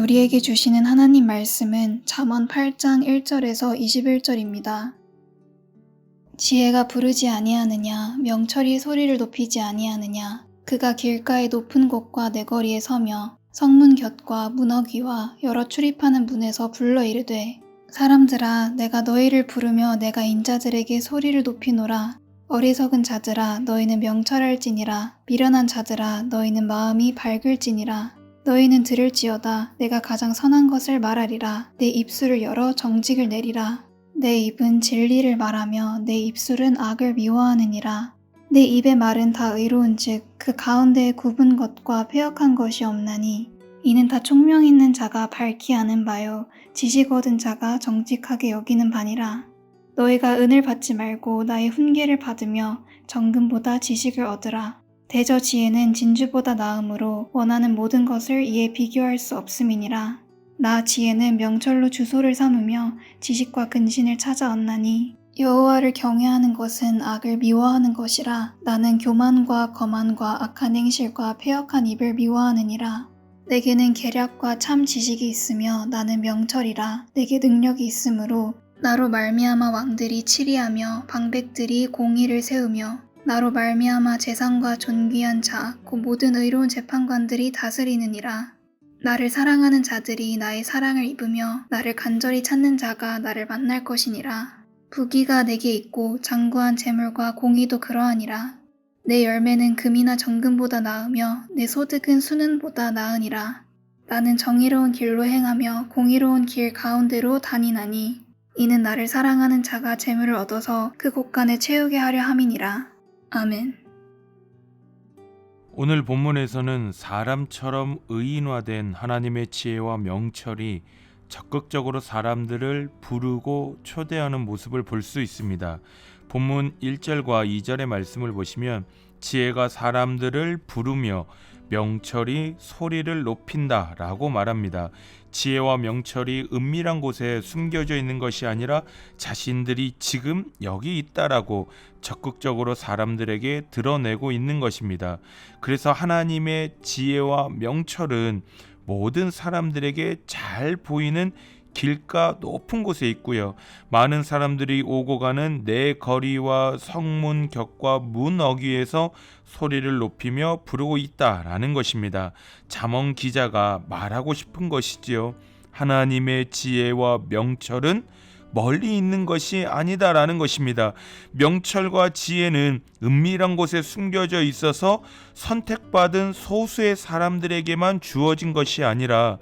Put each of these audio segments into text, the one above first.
우리에게 주시는 하나님 말씀은 잠언 8장 1절에서 21절입니다. 지혜가 부르지 아니하느냐, 명철이 소리를 높이지 아니하느냐. 그가 길가의 높은 곳과 내거리에 서며 성문 곁과 문어귀와 여러 출입하는 문에서 불러 이르되, 사람들아, 내가 너희를 부르며 내가 인자들에게 소리를 높이노라. 어리석은 자들아, 너희는 명철할지니라. 미련한 자들아, 너희는 마음이 밝을지니라. 너희는 들을지어다. 내가 가장 선한 것을 말하리라. 내 입술을 열어 정직을 내리라. 내 입은 진리를 말하며 내 입술은 악을 미워하느니라. 내 입의 말은 다 의로운즉 그 가운데에 굽은 것과 패역한 것이 없나니 이는 다 총명 있는 자가 밝히 아는 바요 지식 얻은 자가 정직하게 여기는 바니라. 너희가 은을 받지 말고 나의 훈계를 받으며 정금보다 지식을 얻으라. 대저 지혜는 진주보다 나음으로 원하는 모든 것을 이에 비교할 수 없음이니라. 나 지혜는 명철로 주소를 삼으며 지식과 근신을 찾아 얻나니 여호와를 경외하는 것은 악을 미워하는 것이라. 나는 교만과 거만과 악한 행실과 패역한 입을 미워하느니라. 내게는 계략과 참 지식이 있으며 나는 명철이라. 내게 능력이 있으므로 나로 말미암아 왕들이 치리하며 방백들이 공의를 세우며 나로 말미암아 재상과 존귀한 자 곧 모든 의로운 재판관들이 다스리느니라. 나를 사랑하는 자들이 나의 사랑을 입으며 나를 간절히 찾는 자가 나를 만날 것이니라. 부귀가 내게 있고 장구한 재물과 공의도 그러하니라. 내 열매는 금이나 정금보다 나으며 내 소득은 수는보다 나으니라. 나는 정의로운 길로 행하며 공의로운 길 가운데로 다니나니 이는 나를 사랑하는 자가 재물을 얻어서 그 곳간에 채우게 하려 함이니라. 아멘. 오늘 본문에서는 사람처럼 의인화된 하나님의 지혜와 명철이 적극적으로 사람들을 부르고 초대하는 모습을 볼 수 있습니다. 본문 1절과 2절의 말씀을 보시면 지혜가 사람들을 부르며 명철이 소리를 높인다 라고 말합니다. 지혜와 명철이 은밀한 곳에 숨겨져 있는 것이 아니라 자신들이 지금 여기 있다라고 적극적으로 사람들에게 드러내고 있는 것입니다. 그래서 하나님의 지혜와 명철은 모든 사람들에게 잘 보이는 길가 높은 곳에 있고요. 많은 사람들이 오고 가는 내 거리와 성문 곁과 문 어귀에서 소리를 높이며 부르고 있다라는 것입니다. 잠언 기자가 말하고 싶은 것이지요. 하나님의 지혜와 명철은 멀리 있는 것이 아니다라는 것입니다. 명철과 지혜는 은밀한 곳에 숨겨져 있어서 선택받은 소수의 사람들에게만 주어진 것이 아니라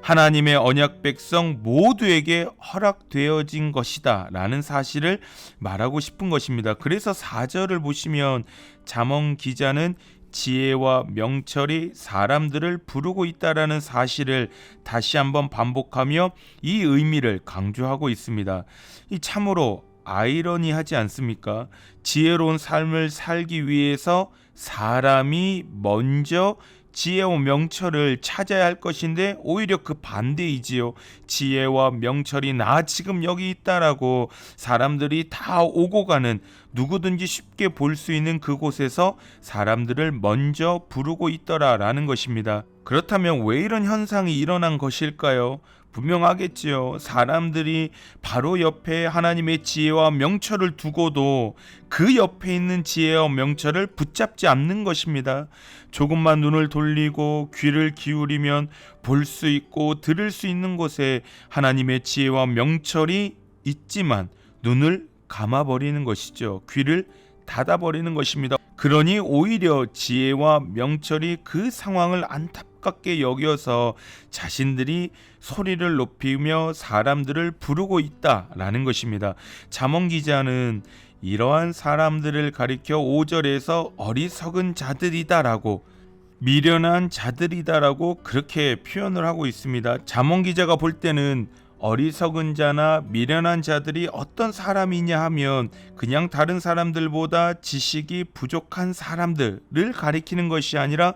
하나님의 언약 백성 모두에게 허락되어진 것이다 라는 사실을 말하고 싶은 것입니다. 그래서 4절을 보시면 잠언 기자는 지혜와 명철이 사람들을 부르고 있다라는 사실을 다시 한번 반복하며 이 의미를 강조하고 있습니다. 이 참으로 아이러니하지 않습니까? 지혜로운 삶을 살기 위해서 사람이 먼저 지혜와 명철을 찾아야 할 것인데 오히려 그 반대이지요. 지혜와 명철이 나 지금 여기 있다라고 사람들이 다 오고 가는 누구든지 쉽게 볼 수 있는 그곳에서 사람들을 먼저 부르고 있더라라는 것입니다. 그렇다면 왜 이런 현상이 일어난 것일까요? 분명하겠지요. 사람들이 바로 옆에 하나님의 지혜와 명철을 두고도 그 옆에 있는 지혜와 명철을 붙잡지 않는 것입니다. 조금만 눈을 돌리고 귀를 기울이면 볼 수 있고 들을 수 있는 곳에 하나님의 지혜와 명철이 있지만 눈을 감아버리는 것이죠. 귀를 닫아버리는 것입니다. 그러니 오히려 지혜와 명철이 그 상황을 안타깝게 여겨서 자신들이 소리를 높이며 사람들을 부르고 있다라는 것입니다. 잠언 기자는 이러한 사람들을 가리켜 5절에서 어리석은 자들이다라고 미련한 자들이다라고 그렇게 표현을 하고 있습니다. 잠언 기자가 볼 때는 어리석은 자나 미련한 자들이 어떤 사람이냐 하면 그냥 다른 사람들보다 지식이 부족한 사람들을 가리키는 것이 아니라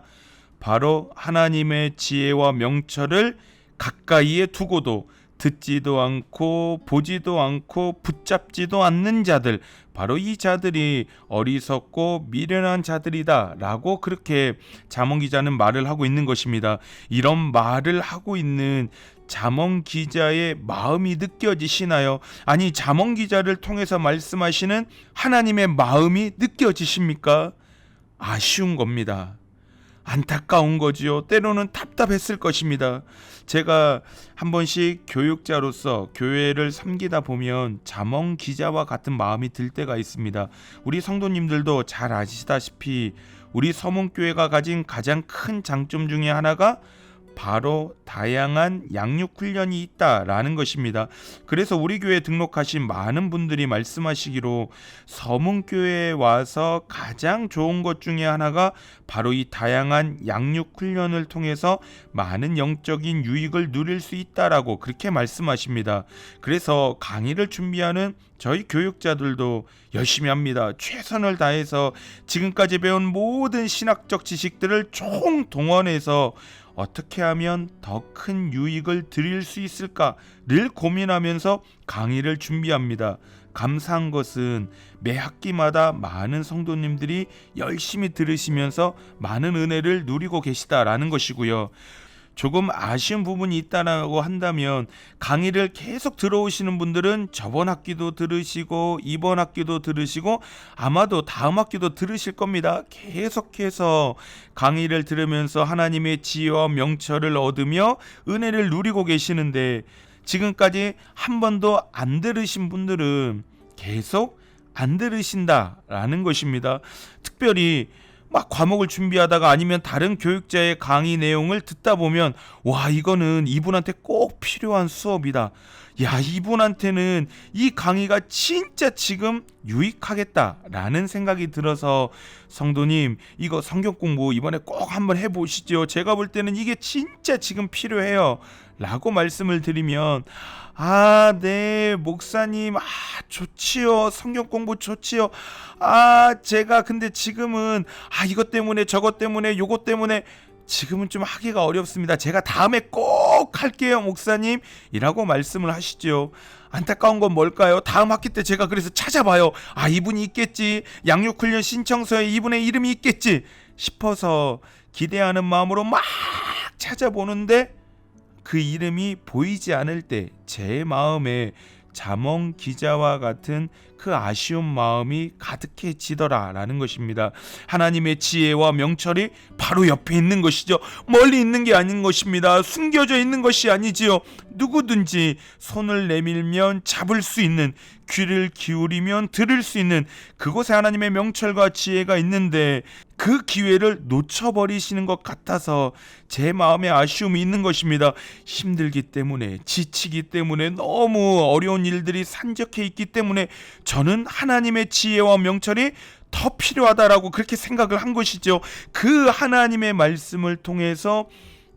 바로 하나님의 지혜와 명철을 가까이에 두고도 듣지도 않고 보지도 않고 붙잡지도 않는 자들, 바로 이 자들이 어리석고 미련한 자들이다 라고 그렇게 잠언 기자는 말을 하고 있는 것입니다. 이런 말을 하고 있는 잠언 기자의 마음이 느껴지시나요? 아니, 잠언 기자를 통해서 말씀하시는 하나님의 마음이 느껴지십니까? 아쉬운 겁니다. 안타까운 거지요. 때로는 답답했을 것입니다. 제가 한 번씩 교육자로서 교회를 섬기다 보면 잠언 기자와 같은 마음이 들 때가 있습니다. 우리 성도님들도 잘 아시다시피 우리 서문교회가 가진 가장 큰 장점 중에 하나가 바로 다양한 양육 훈련이 있다라는 것입니다. 그래서 우리 교회에 등록하신 많은 분들이 말씀하시기로 서문교회에 와서 가장 좋은 것 중에 하나가 바로 이 다양한 양육 훈련을 통해서 많은 영적인 유익을 누릴 수 있다라고 그렇게 말씀하십니다. 그래서 강의를 준비하는 저희 교육자들도 열심히 합니다. 최선을 다해서 지금까지 배운 모든 신학적 지식들을 총동원해서 어떻게 하면 더 큰 유익을 드릴 수 있을까를 고민하면서 강의를 준비합니다. 감사한 것은 매 학기마다 많은 성도님들이 열심히 들으시면서 많은 은혜를 누리고 계시다라는 것이고요. 조금 아쉬운 부분이 있다고 한다면 강의를 계속 들어오시는 분들은 저번 학기도 들으시고 이번 학기도 들으시고 아마도 다음 학기도 들으실 겁니다. 계속해서 강의를 들으면서 하나님의 지혜와 명철을 얻으며 은혜를 누리고 계시는데 지금까지 한 번도 안 들으신 분들은 계속 안 들으신다라는 것입니다. 특별히 막 과목을 준비하다가 아니면 다른 교육자의 강의 내용을 듣다 보면 와, 이거는 이분한테 꼭 필요한 수업이다. 야, 이분한테는 이 강의가 진짜 지금 유익하겠다라는 생각이 들어서 성도님, 이거 성경 공부 이번에 꼭 한번 해보시죠. 제가 볼 때는 이게 진짜 지금 필요해요 라고 말씀을 드리면 네, 목사님, 좋지요. 성경 공부 좋지요. 제가 근데 지금은 이것 때문에 저것 때문에 요것 때문에 지금은 좀 하기가 어렵습니다. 제가 다음에 꼭 할게요, 목사님 이라고 말씀을 하시죠. 안타까운 건 뭘까요? 다음 학기 때 제가 그래서 찾아봐요. 이분이 있겠지. 양육훈련 신청서에 이분의 이름이 있겠지 싶어서 기대하는 마음으로 막 찾아보는데 그 이름이 보이지 않을 때 제 마음에 잠언 기자와 같은 그 아쉬운 마음이 가득해지더라 라는 것입니다. 하나님의 지혜와 명철이 바로 옆에 있는 것이죠. 멀리 있는 게 아닌 것입니다. 숨겨져 있는 것이 아니지요. 누구든지 손을 내밀면 잡을 수 있는, 귀를 기울이면 들을 수 있는 그곳에 하나님의 명철과 지혜가 있는데 그 기회를 놓쳐버리시는 것 같아서 제 마음에 아쉬움이 있는 것입니다. 힘들기 때문에, 지치기 때문에, 너무 어려운 일들이 산적해 있기 때문에 저는 하나님의 지혜와 명철이 더 필요하다라고 그렇게 생각을 한 것이죠. 그 하나님의 말씀을 통해서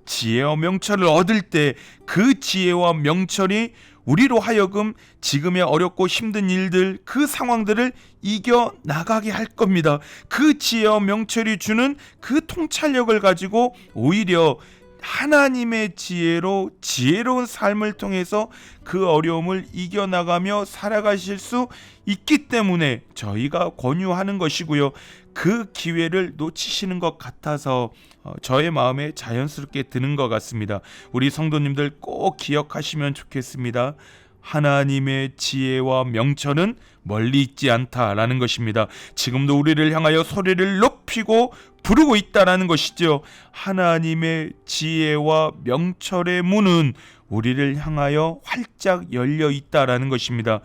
지혜와 명철을 얻을 때 그 지혜와 명철이 우리로 하여금 지금의 어렵고 힘든 일들, 그 상황들을 이겨나가게 할 겁니다. 그 지혜와 명철이 주는 그 통찰력을 가지고 오히려 하나님의 지혜로 지혜로운 삶을 통해서 그 어려움을 이겨나가며 살아가실 수 있기 때문에 저희가 권유하는 것이고요. 그 기회를 놓치시는 것 같아서 저의 마음에 자연스럽게 드는 것 같습니다. 우리 성도님들 꼭 기억하시면 좋겠습니다. 하나님의 지혜와 명철은 멀리 있지 않다라는 것입니다. 지금도 우리를 향하여 소리를 높이고 부르고 있다라는 것이죠. 하나님의 지혜와 명철의 문은 우리를 향하여 활짝 열려 있다라는 것입니다.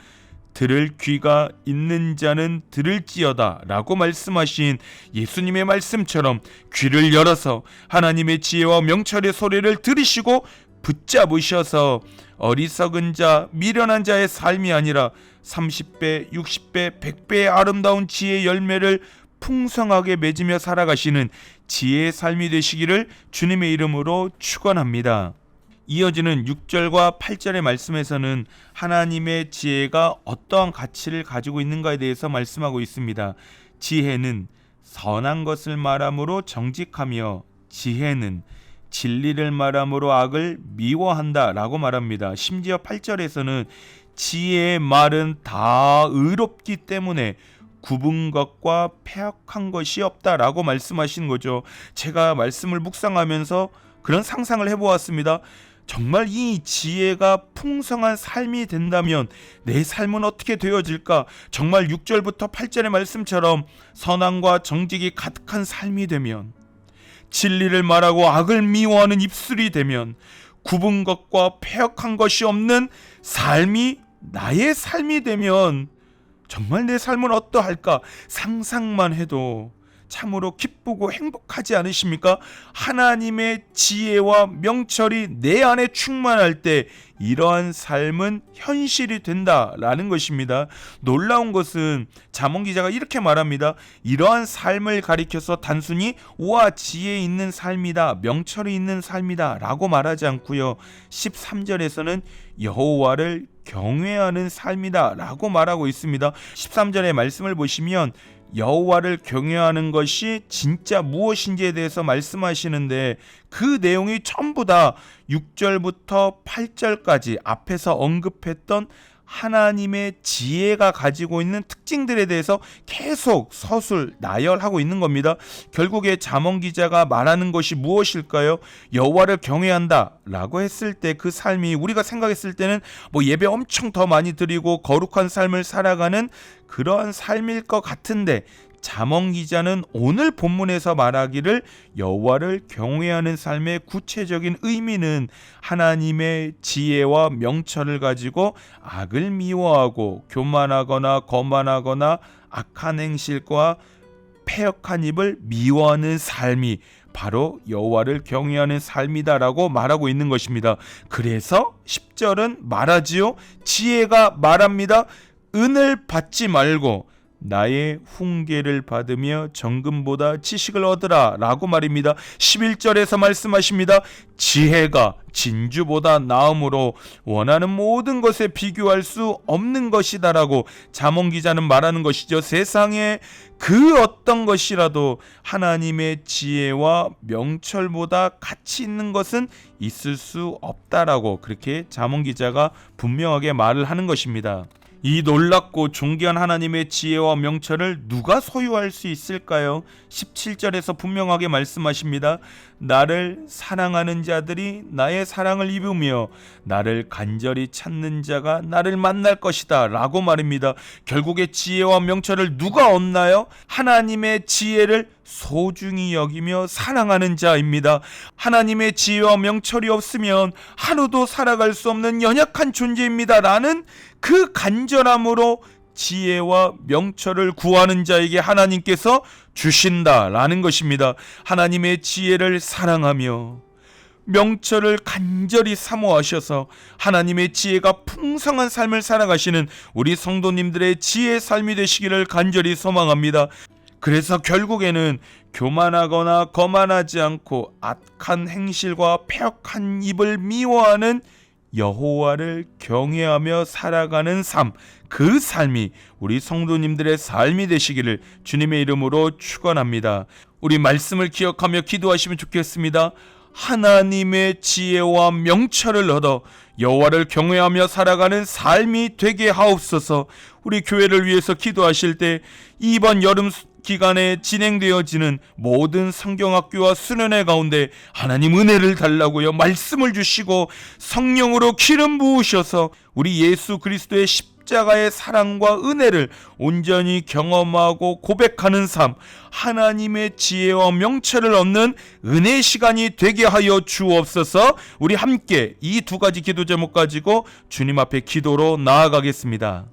들을 귀가 있는 자는 들을지어다 라고 말씀하신 예수님의 말씀처럼 귀를 열어서 하나님의 지혜와 명철의 소리를 들으시고 붙잡으셔서 어리석은 자, 미련한 자의 삶이 아니라 30배, 60배, 100배의 아름다운 지혜의 열매를 풍성하게 맺으며 살아가시는 지혜의 삶이 되시기를 주님의 이름으로 축원합니다. 이어지는 6절과 8절의 말씀에서는 하나님의 지혜가 어떠한 가치를 가지고 있는가에 대해서 말씀하고 있습니다. 지혜는 선한 것을 말함으로 정직하며 지혜는 진리를 말함으로 악을 미워한다 라고 말합니다. 심지어 8절에서는 지혜의 말은 다 의롭기 때문에 굽은 것과 패역한 것이 없다라고 말씀하신 거죠. 제가 말씀을 묵상하면서 그런 상상을 해보았습니다. 정말 이 지혜가 풍성한 삶이 된다면 내 삶은 어떻게 되어질까? 정말 6절부터 8절의 말씀처럼 선함과 정직이 가득한 삶이 되면, 진리를 말하고 악을 미워하는 입술이 되면, 굽은 것과 패역한 것이 없는 삶이 나의 삶이 되면 정말 내 삶은 어떠할까? 상상만 해도 참으로 기쁘고 행복하지 않으십니까? 하나님의 지혜와 명철이 내 안에 충만할 때 이러한 삶은 현실이 된다라는 것입니다. 놀라운 것은 잠언 기자가 이렇게 말합니다. 이러한 삶을 가리켜서 단순히 우와 지혜 있는 삶이다, 명철이 있는 삶이다 라고 말하지 않고요, 13절에서는 여호와를 경외하는 삶이다 라고 말하고 있습니다. 13절의 말씀을 보시면 여호와를 경외하는 것이 진짜 무엇인지에 대해서 말씀하시는데, 그 내용이 전부 다 6절부터 8절까지 앞에서 언급했던 하나님의 지혜가 가지고 있는 특징들에 대해서 계속 서술 나열하고 있는 겁니다. 결국에 잠언 기자가 말하는 것이 무엇일까요? 여호와를 경외한다 라고 했을 때 그 삶이 우리가 생각했을 때는 예배 엄청 더 많이 드리고 거룩한 삶을 살아가는 그러한 삶일 것 같은데, 잠언 기자는 오늘 본문에서 말하기를 여호와를 경외하는 삶의 구체적인 의미는 하나님의 지혜와 명철을 가지고 악을 미워하고 교만하거나 거만하거나 악한 행실과 패역한 입을 미워하는 삶이 바로 여호와를 경외하는 삶이다라고 말하고 있는 것입니다. 그래서 10절은 말하지요. 지혜가 말합니다. 은을 받지 말고 나의 훈계를 받으며 정금보다 지식을 얻으라 라고 말입니다. 11절에서 말씀하십니다. 지혜가 진주보다 나음으로 원하는 모든 것에 비교할 수 없는 것이다 라고 잠언 기자는 말하는 것이죠. 세상에 그 어떤 것이라도 하나님의 지혜와 명철보다 가치 있는 것은 있을 수 없다라고 그렇게 잠언 기자가 분명하게 말을 하는 것입니다. 이 놀랍고 존귀한 하나님의 지혜와 명철을 누가 소유할 수 있을까요? 17절에서 분명하게 말씀하십니다. 나를 사랑하는 자들이 나의 사랑을 입으며 나를 간절히 찾는 자가 나를 만날 것이다 라고 말입니다. 결국에 지혜와 명철을 누가 얻나요? 하나님의 지혜를 소중히 여기며 사랑하는 자입니다. 하나님의 지혜와 명철이 없으면 하루도 살아갈 수 없는 연약한 존재입니다 라는 그 간절함으로 지혜와 명철을 구하는 자에게 하나님께서 주신다라는 것입니다. 하나님의 지혜를 사랑하며 명철을 간절히 사모하셔서 하나님의 지혜가 풍성한 삶을 살아가시는 우리 성도님들의 지혜의 삶이 되시기를 간절히 소망합니다. 그래서 결국에는 교만하거나 거만하지 않고 악한 행실과 패역한 입을 미워하는 여호와를 경외하며 살아가는 삶, 그 삶이 우리 성도님들의 삶이 되시기를 주님의 이름으로 축원합니다. 우리 말씀을 기억하며 기도하시면 좋겠습니다. 하나님의 지혜와 명철을 얻어 여호와를 경외하며 살아가는 삶이 되게 하옵소서. 우리 교회를 위해서 기도하실 때 이번 여름 기간에 진행되어지는 모든 성경학교와 수련회 가운데 하나님 은혜를 달라고요. 말씀을 주시고 성령으로 기름 부으셔서 우리 예수 그리스도의 십자가의 사랑과 은혜를 온전히 경험하고 고백하는 삶, 하나님의 지혜와 명철을 얻는 은혜의 시간이 되게 하여 주옵소서. 우리 함께 이 두 가지 기도 제목 가지고 주님 앞에 기도로 나아가겠습니다.